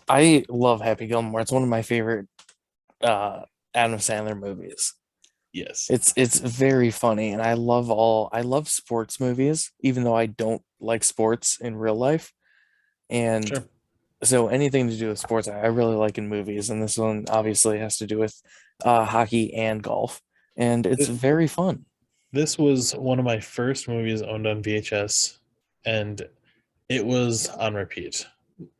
I love Happy Gilmore. It's one of my favorite uh Adam Sandler movies. Yes. It's very funny, and I love sports movies, even though I don't like sports in real life. And Sure. so anything to do with sports, I really like in movies, and this one obviously has to do with hockey and golf, and it's Th- very fun. This was one of my first movies owned on VHS, and it was on repeat.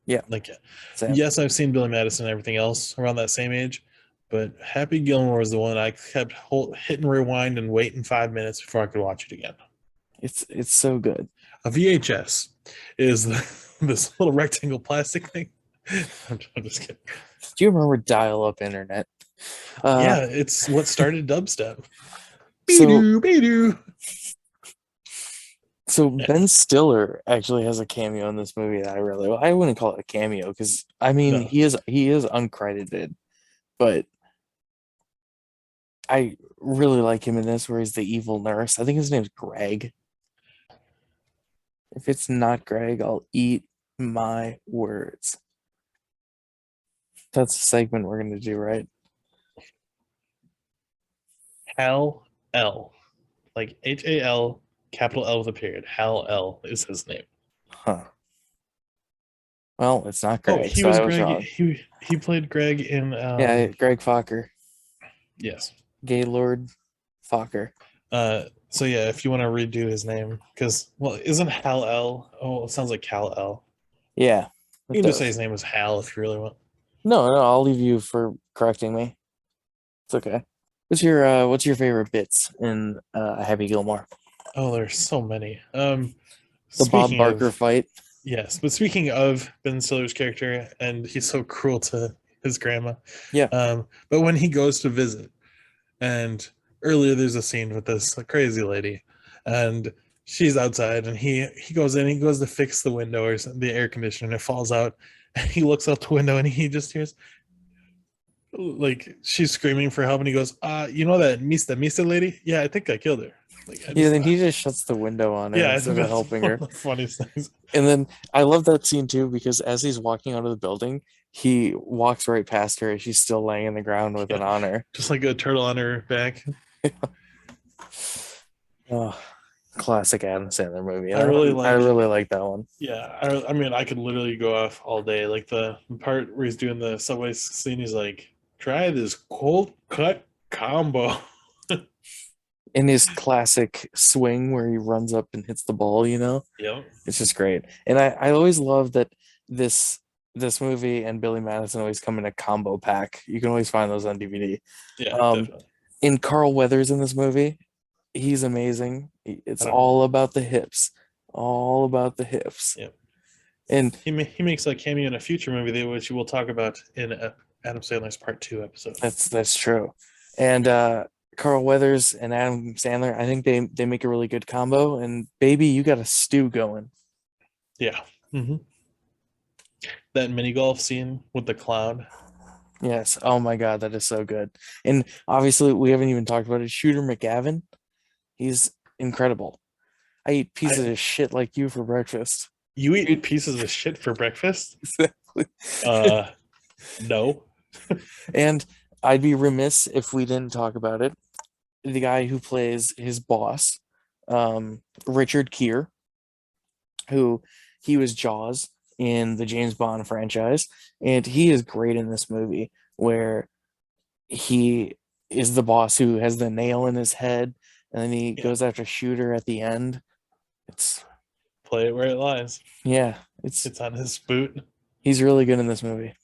Yeah, Like, Sam. yes, I've seen Billy Madison and everything else around that same age, but Happy Gilmore was the one I kept hitting rewind and waiting 5 minutes before I could watch it again. It's so good. A VHS is this little rectangle plastic thing. I'm just kidding. Do you remember dial-up internet? Uh, Yeah, it's what started dubstep. so Be-doo, be-doo. so Ben Stiller actually has a cameo in this movie that I wouldn't call it a cameo because I mean No, he is uncredited, but I really like him in this where he's the evil nurse. I think his name's Greg. If it's not Greg, I'll eat my words. That's a segment we're gonna do, right? Hal L. Like HAL, capital L with a period. Hal L is his name. Huh. Well, it's not Oh, Greg, he so was I was Greg. wrong. He played Greg in Yeah, Greg Fokker, yes. Gaylord Fokker. So yeah, if you want to redo his name, because well, isn't Hal L? Oh, it sounds like Cal L. Yeah, You it can just say does. his name was Hal if you really want. No, no, I'll leave you for correcting me. It's okay. What's your favorite bits in Happy Gilmore? Oh, there's so many. The Bob Speaking Barker of fight. yes, but speaking of Ben Stiller's character, and he's so cruel to his grandma. Yeah. But when he goes to visit, and earlier there's a scene with this crazy lady, and she's outside, and he goes in, he goes to fix the window or the air conditioner, and it falls out. And he looks out the window, and he just hears like she's screaming for help, and he goes, you know that Mista lady? Yeah, I think I killed her. Like I Yeah, just then he just shuts the window on her yeah, I think instead of that's helping one of her. the funniest things. And then I love that scene too because as he's walking out of the building, he walks right past her and she's still laying in the ground with Yeah, an honor. just like a turtle on her back. Oh, classic Adam Sandler movie. I really I like really like that one. yeah, I mean, I could literally go off all day. Like the part where he's doing the subway scene, he's like, "Try this cold cut combo." In his classic swing where he runs up and hits the ball, Yep. it's just great. And I always love that this this movie and Billy Madison always come in a combo pack. You can always find those on DVD. Yeah, Um, definitely. in Carl Weathers in this movie, he's amazing. I It's don't. all about the hips, all about the hips. Yep. And He makes a cameo in a future movie which we'll talk about in Adam Sandler's Part Two episode. that's true. And Carl Weathers and Adam Sandler, I think they make a really good combo. And baby, you got a stew going. Yeah. hmm That mini golf scene with the clown. Yes. Oh my God, that is so good. And obviously, we haven't even talked about it. Shooter McGavin, he's incredible. I eat pieces I of shit like you for breakfast. You eat Dude, pieces of shit for breakfast? exactly. Uh, no. And I'd be remiss if we didn't talk about it. The guy who plays his boss, Richard Gere, who he was Jaws in the James Bond franchise, and he is great in this movie where he is the boss who has the nail in his head, and then he Yeah. goes after Shooter at the end. It's Play it where it lies. yeah, it's It's on his boot. he's really good in this movie.